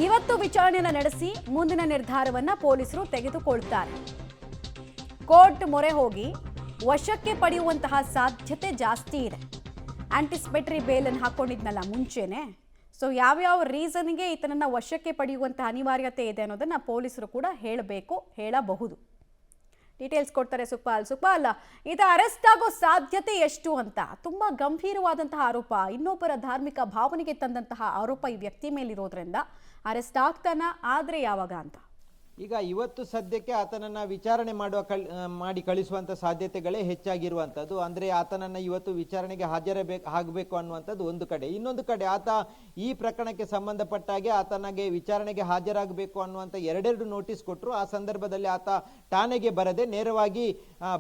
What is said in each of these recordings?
ಇವತ್ತು ವಿಚಾರಣೆಯನ್ನು ನಡೆಸಿ ಮುಂದಿನ ನಿರ್ಧಾರವನ್ನ ಪೊಲೀಸರು ತೆಗೆದುಕೊಳ್ತಾರೆ. ಕೋರ್ಟ್ ಮೊರೆ ಹೋಗಿ ವಶಕ್ಕೆ ಪಡೆಯುವಂತಹ ಸಾಧ್ಯತೆ ಜಾಸ್ತಿ ಇದೆ. ಆಂಟಿಸಿಪೇಟರಿ ಬೇಲ್ ಅನ್ನು ಹಾಕೊಂಡಿದ್ನಲ್ಲ ಮುಂಚೆನೆ, ಸೊ ಯಾವ್ಯಾವ ರೀಸನ್ಗೆ ಈತನನ್ನ ವಶಕ್ಕೆ ಪಡೆಯುವಂತಹ ಅನಿವಾರ್ಯತೆ ಇದೆ ಅನ್ನೋದನ್ನ ಪೊಲೀಸರು ಕೂಡ ಹೇಳಬಹುದು. ಡೀಟೇಲ್ಸ್ ಕೊಡ್ತಾರೆ ಸುಖಪಾಲ್. ಇದು ಅರೆಸ್ಟ್ ಆಗೋ ಸಾಧ್ಯತೆ ಎಷ್ಟು ಅಂತ. ತುಂಬಾ ಗಂಭೀರವಾದಂತಹ ಆರೋಪ, ಇನ್ನೊಬ್ಬರ ಧಾರ್ಮಿಕ ಭಾವನೆಗೆ ತಂದಂತಹ ಆರೋಪ ಈ ವ್ಯಕ್ತಿ ಮೇಲಿರೋದ್ರಿಂದ ಅರೆಸ್ಟ್ ಆಗ್ತಾನ, ಆದ್ರೆ ಯಾವಾಗ ಅಂತ. ಈಗ ಇವತ್ತು ಸದ್ಯಕ್ಕೆ ಆತನನ್ನ ವಿಚಾರಣೆ ಮಾಡಿ ಕಳಿಸುವಂತ ಸಾಧ್ಯತೆಗಳೇ ಹೆಚ್ಚಾಗಿರುವಂಥದ್ದು. ಅಂದ್ರೆ ಆತನನ್ನ ಇವತ್ತು ವಿಚಾರಣೆಗೆ ಆಗಬೇಕು ಅನ್ನುವಂಥದ್ದು ಒಂದು ಕಡೆ. ಇನ್ನೊಂದು ಕಡೆ ಆತ ಈ ಪ್ರಕರಣಕ್ಕೆ ಸಂಬಂಧಪಟ್ಟಾಗೆ ಆತನಿಗೆ ವಿಚಾರಣೆಗೆ ಹಾಜರಾಗಬೇಕು ಅನ್ನುವಂಥ ಎರಡೆರಡು ನೋಟಿಸ್ ಕೊಟ್ಟರು. ಆ ಸಂದರ್ಭದಲ್ಲಿ ಆತ ಠಾಣೆಗೆ ಬರದೆ ನೇರವಾಗಿ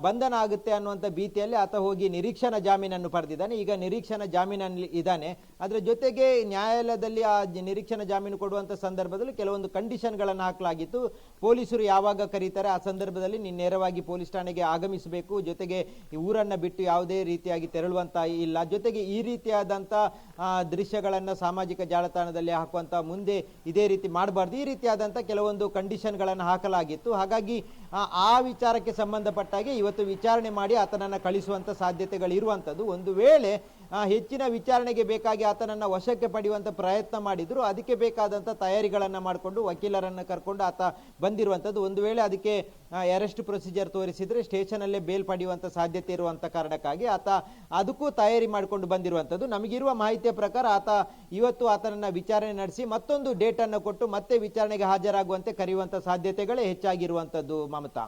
ಬಂಧನ ಆಗುತ್ತೆ ಅನ್ನುವಂಥ ಭೀತಿಯಲ್ಲಿ ಆತ ಹೋಗಿ ನಿರೀಕ್ಷಣಾ ಜಾಮೀನನ್ನು ಪಡೆದಿದ್ದಾನೆ. ಈಗ ನಿರೀಕ್ಷಣಾ ಜಾಮೀನಲ್ಲಿ ಇದ್ದಾನೆ. ಅದರ ಜೊತೆಗೆ ನ್ಯಾಯಾಲಯದಲ್ಲಿ ಆ ನಿರೀಕ್ಷಣಾ ಜಾಮೀನು ಕೊಡುವಂಥ ಸಂದರ್ಭದಲ್ಲಿ ಕೆಲವೊಂದು ಕಂಡೀಷನ್ಗಳನ್ನು ಹಾಕಲಾಗಿತ್ತು. ಪೊಲೀಸರು ಯಾವಾಗ ಕರೀತಾರೆ ಆ ಸಂದರ್ಭದಲ್ಲಿ ನೀನು ನೇರವಾಗಿ ಪೊಲೀಸ್ ಠಾಣೆಗೆ ಆಗಮಿಸಬೇಕು, ಜೊತೆಗೆ ಈ ಊರನ್ನ ಬಿಟ್ಟು ಯಾವುದೇ ರೀತಿಯಾಗಿ ತೆರಳುವಂತ ಇಲ್ಲ, ಜೊತೆಗೆ ಈ ರೀತಿಯಾದಂಥ ದೃಶ್ಯಗಳನ್ನು ಸಾಮಾಜಿಕ ಜಾಲತಾಣದಲ್ಲಿ ಹಾಕುವಂತ ಮುಂದೆ ಇದೇ ರೀತಿ ಮಾಡಬಾರ್ದು, ಈ ರೀತಿಯಾದಂಥ ಕೆಲವೊಂದು ಕಂಡೀಷನ್ಗಳನ್ನು ಹಾಕಲಾಗಿತ್ತು. ಹಾಗಾಗಿ ಆ ವಿಚಾರಕ್ಕೆ ಸಂಬಂಧಪಟ್ಟಾಗೆ ಇವತ್ತು ವಿಚಾರಣೆ ಮಾಡಿ ಆತನನ್ನು ಕಳಿಸುವಂಥ ಸಾಧ್ಯತೆಗಳು ಇರುವಂಥದ್ದು. ಒಂದು ವೇಳೆ ಹೆಚ್ಚಿನ ವಿಚಾರಣೆಗೆ ಬೇಕಾಗಿ ಆತನನ್ನು ವಶಕ್ಕೆ ಪಡೆಯುವಂಥ ಪ್ರಯತ್ನ ಮಾಡಿದ್ರು, ಅದಕ್ಕೆ ಬೇಕಾದಂಥ ತಯಾರಿಗಳನ್ನು ಮಾಡಿಕೊಂಡು ವಕೀಲರನ್ನು ಕರ್ಕೊಂಡು ಆತ ಬಂದಿರುವಂಥದ್ದು. ಒಂದು ವೇಳೆ ಅದಕ್ಕೆ ಅರೆಸ್ಟ್ ಪ್ರೊಸೀಜರ್ ತೋರಿಸಿದ್ರೆ ಸ್ಟೇಷನಲ್ಲೇ ಬೇಲ್ ಪಡೆಯುವಂಥ ಸಾಧ್ಯತೆ ಇರುವಂಥ ಕಾರಣಕ್ಕಾಗಿ ಆತ ಅದಕ್ಕೂ ತಯಾರಿ ಮಾಡಿಕೊಂಡು ಬಂದಿರುವಂಥದ್ದು. ನಮಗಿರುವ ಮಾಹಿತಿಯ ಪ್ರಕಾರ ಆತ ಇವತ್ತು ಆತನನ್ನು ವಿಚಾರಣೆ ನಡೆಸಿ ಮತ್ತೊಂದು ಡೇಟನ್ನು ಕೊಟ್ಟು ಮತ್ತೆ ವಿಚಾರಣೆಗೆ ಹಾಜರಾಗುವಂತೆ ಕರೆಯುವಂಥ ಸಾಧ್ಯತೆಗಳೇ ಹೆಚ್ಚಾಗಿರುವಂಥದ್ದು. ಮಮತಾ.